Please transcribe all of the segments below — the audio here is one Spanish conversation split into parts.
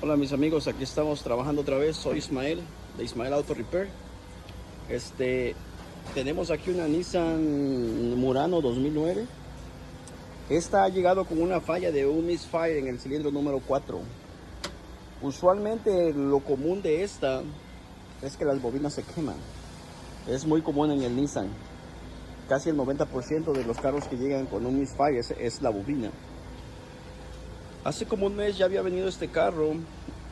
Hola mis amigos, aquí estamos trabajando otra vez. Soy Ismael de Ismael Auto Repair. Tenemos aquí una Nissan Murano 2009. Esta ha llegado con una falla de un misfire en el cilindro número 4. Usualmente lo común de esta es que las bobinas se queman. Es muy común en el Nissan. Casi el 90% de los carros que llegan con un misfire es la bobina. Hace como un mes ya había venido este carro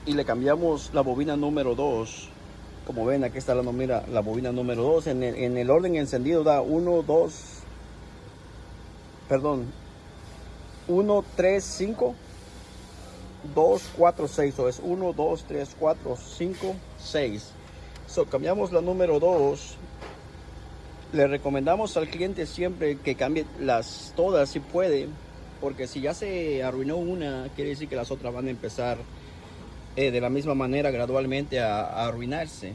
y le cambiamos la bobina número 2. Como ven, aquí está la bobina número 2. En el orden encendido da 1, 2, perdón, 1, 3, 5, 2, 4, 6. O es 1, 2, 3, 4, 5, 6. Cambiamos la número 2. Le recomendamos al cliente siempre que cambie todas si puede, porque si ya se arruinó una, quiere decir que las otras van a empezar de la misma manera gradualmente a arruinarse.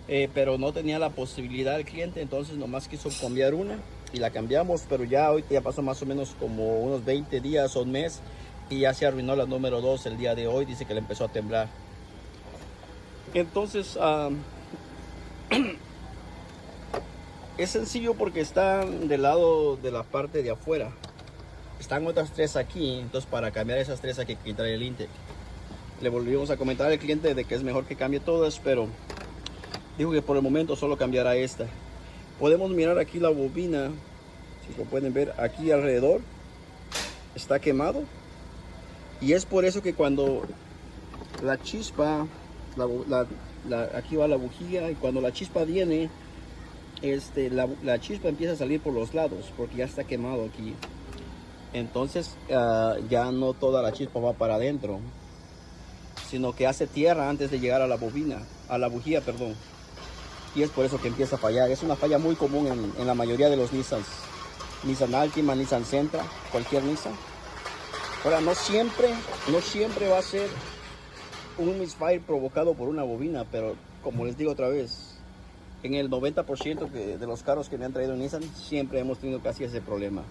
Pero no tenía la posibilidad el cliente, entonces nomás quiso cambiar una y la cambiamos, pero ya hoy ya pasó más o menos como unos 20 días o un mes y ya se arruinó la número 2 el día de hoy. Dice que le empezó a temblar. Entonces es sencillo porque están del lado de la parte de afuera. Están otras tres aquí, entonces para cambiar esas tres hay que quitar el intake. Le volvimos a comentar al cliente de que es mejor que cambie todas, pero dijo que por el momento solo cambiará esta. Podemos mirar aquí la bobina, si lo pueden ver aquí alrededor, está quemado. Y es por eso que cuando la chispa, aquí va la bujía, y cuando la chispa viene, la chispa empieza a salir por los lados, porque ya está quemado aquí. Entonces ya no toda la chispa va para adentro, sino que hace tierra antes de llegar a la bobina, a la bujía, perdón. Y es por eso que empieza a fallar. Es una falla muy común en la mayoría de los Nissans. Nissan Altima, Nissan Sentra, cualquier Nissan. Ahora, no siempre va a ser un misfire provocado por una bobina, pero como les digo otra vez, en el 90% de los carros que me han traído Nissan, siempre hemos tenido casi ese problema.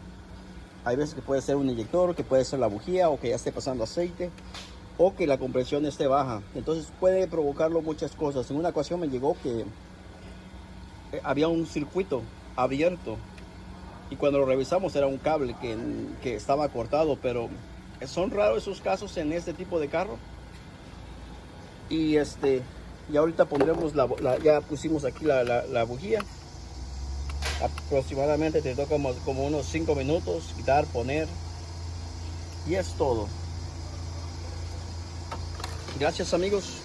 Hay veces que puede ser un inyector, que puede ser la bujía, o que ya esté pasando aceite, o que la compresión esté baja. Entonces puede provocarlo muchas cosas. En una ocasión me llegó que había un circuito abierto y cuando lo revisamos era un cable que estaba cortado, pero son raros esos casos en este tipo de carro. Y y ahorita pondremos ya pusimos aquí la bujía. Aproximadamente te toca como unos 5 minutos, quitar, poner, y es todo. Gracias amigos.